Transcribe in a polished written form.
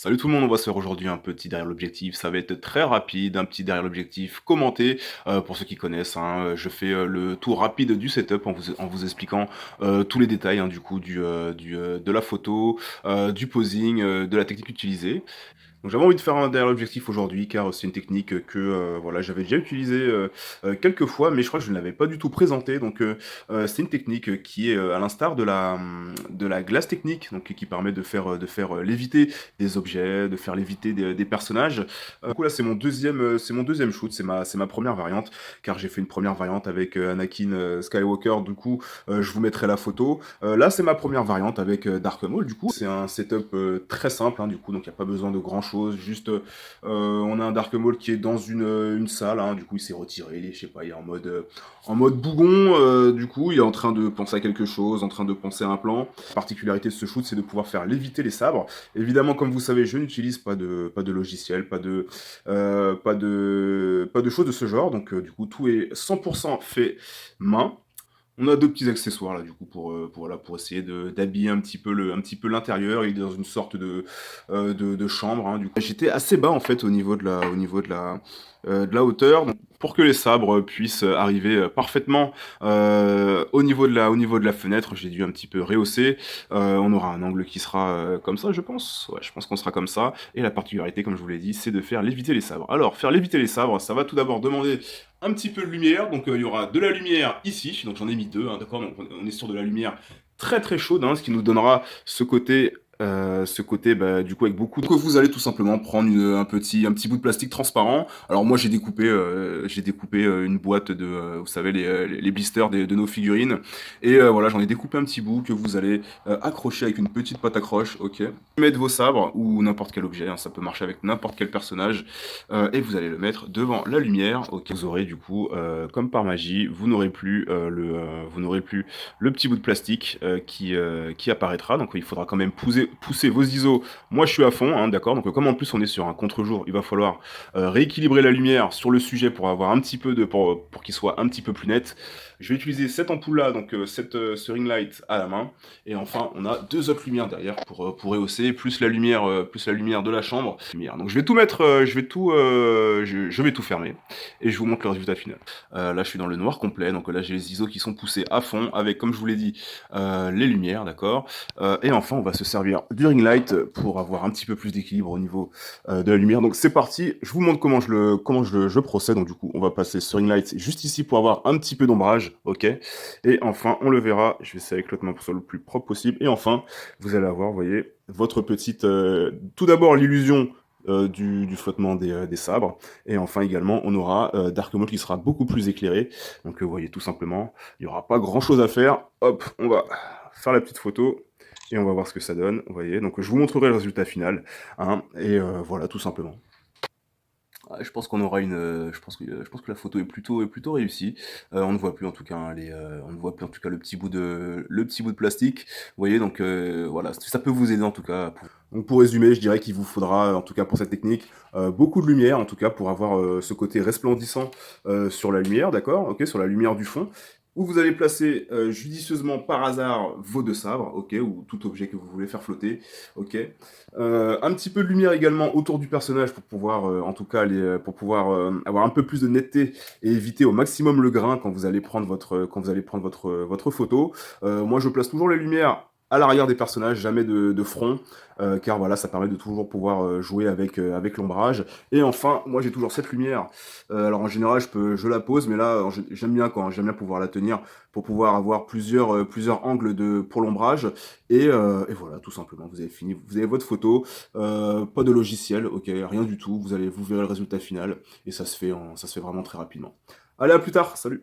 Salut tout le monde, on va se faire aujourd'hui un petit derrière l'objectif, ça va être très rapide, un petit derrière l'objectif commenté, pour ceux qui connaissent, hein, je fais, le tour rapide du setup en vous expliquant, tous les détails, hein, du coup de la photo, du posing, de la technique utilisée. Donc j'avais envie de faire un derrière l'objectif aujourd'hui car c'est une technique que, voilà, j'avais déjà utilisée, quelques fois, mais je crois que je ne l'avais pas du tout présentée. Donc c'est une technique qui est, à l'instar de la glace technique, donc qui permet de faire, léviter des objets, de faire léviter des personnages. Du coup là c'est mon 2e shoot, c'est ma première variante, car j'ai fait une première variante avec, Anakin, Skywalker, du coup, je vous mettrai la photo. Là c'est ma première variante avec, Dark Maul, du coup. C'est un setup, très simple, hein, du coup, donc il y a pas besoin de grand-chose, juste, on a un Dark Maul qui est dans une salle, hein, du coup il s'est retiré, je sais pas, il est en mode bougon, du coup il est en train de penser à quelque chose, en train de penser à un plan. La particularité de ce shoot, c'est de pouvoir faire léviter les sabres. Évidemment, comme vous savez, je n'utilise pas de logiciel, pas de choses de ce genre, donc du coup tout est 100% fait main. On a 2 petits accessoires là du coup voilà, pour essayer d'habiller un petit peu l'intérieur. Il est dans une sorte de chambre, hein, du coup. J'étais assez bas en fait au niveau de la hauteur, donc pour que les sabres puissent arriver, parfaitement, au niveau de la fenêtre, j'ai dû un petit peu rehausser. On aura un angle qui sera, comme ça, je pense. Ouais, je pense qu'on sera comme ça, et la particularité, comme je vous l'ai dit, c'est de faire léviter les sabres. Alors, faire léviter les sabres, ça va tout d'abord demander un petit peu de lumière, donc il y aura de la lumière ici, donc j'en ai mis 2, hein, d'accord, donc on est sur de la lumière très très chaude, hein, ce qui nous donnera ce côté, bah, du coup, avec beaucoup de... Donc vous allez tout simplement prendre un petit bout de plastique transparent. Alors moi j'ai découpé une boîte de, vous savez, les blisters de nos figurines, et voilà, j'en ai découpé un petit bout que vous allez accrocher avec une petite pâte accroche, ok. Mettre vos sabres, ou n'importe quel objet, hein, ça peut marcher avec n'importe quel personnage, et vous allez le mettre devant la lumière, ok. Vous aurez du coup, comme par magie, vous n'aurez plus le petit bout de plastique qui apparaîtra. Donc il faudra quand même pousser vos ISO. Moi je suis à fond, hein, d'accord. Donc comme en plus on est sur un contre-jour, il va falloir rééquilibrer la lumière sur le sujet pour avoir un petit peu pour qu'il soit un petit peu plus net. Je vais utiliser cette ampoule là, donc ce ring light à la main. Et enfin on a 2 autres lumières derrière pour rehausser, plus la lumière de la chambre. Donc je vais tout mettre, je vais tout fermer et je vous montre le résultat final. Là je suis dans le noir complet, donc là j'ai les ISO qui sont poussés à fond avec, comme je vous l'ai dit, les lumières, d'accord. Et enfin on va se servir du ring light pour avoir un petit peu plus d'équilibre au niveau de la lumière. Donc c'est parti, je vous montre je procède. Donc du coup on va passer ce ring light juste ici pour avoir un petit peu d'ombrage, ok. Et enfin on le verra, je vais essayer avec l'autre main pour que ce soit le plus propre possible. Et enfin vous allez avoir, vous voyez, votre petite, tout d'abord l'illusion du flottement des sabres, et enfin également on aura Dark Maul qui sera beaucoup plus éclairé. Donc vous voyez, tout simplement, il n'y aura pas grand chose à faire. Hop, on va faire la petite photo et on va voir ce que ça donne, vous voyez. Donc je vous montrerai le résultat final, hein, et voilà, tout simplement. Ouais, je pense qu'on aura je pense que la photo est plutôt réussie. On ne voit plus en tout cas, hein, on ne voit plus en tout cas le petit bout de plastique. Vous voyez, donc voilà, ça peut vous aider en tout cas. Donc pour résumer, je dirais qu'il vous faudra, en tout cas pour cette technique, beaucoup de lumière, en tout cas pour avoir ce côté resplendissant sur la lumière, d'accord, ok, sur la lumière du fond, où vous allez placer judicieusement par hasard vos 2 sabres, ok, ou tout objet que vous voulez faire flotter, ok. Un petit peu de lumière également autour du personnage pour pouvoir, en tout cas, pour pouvoir avoir un peu plus de netteté et éviter au maximum le grain quand vous allez prendre votre photo. Moi, je place toujours les lumières à l'arrière des personnages, jamais de front, car voilà, ça permet de toujours pouvoir jouer avec l'ombrage. Et enfin, moi j'ai toujours cette lumière. Alors en général, je la pose, mais là, j'aime bien pouvoir la tenir pour pouvoir avoir plusieurs angles pour l'ombrage. Et voilà, tout simplement, vous avez fini, vous avez votre photo, pas de logiciel, ok, rien du tout. Vous verrez le résultat final, et ça se fait vraiment très rapidement. Allez, à plus tard, salut!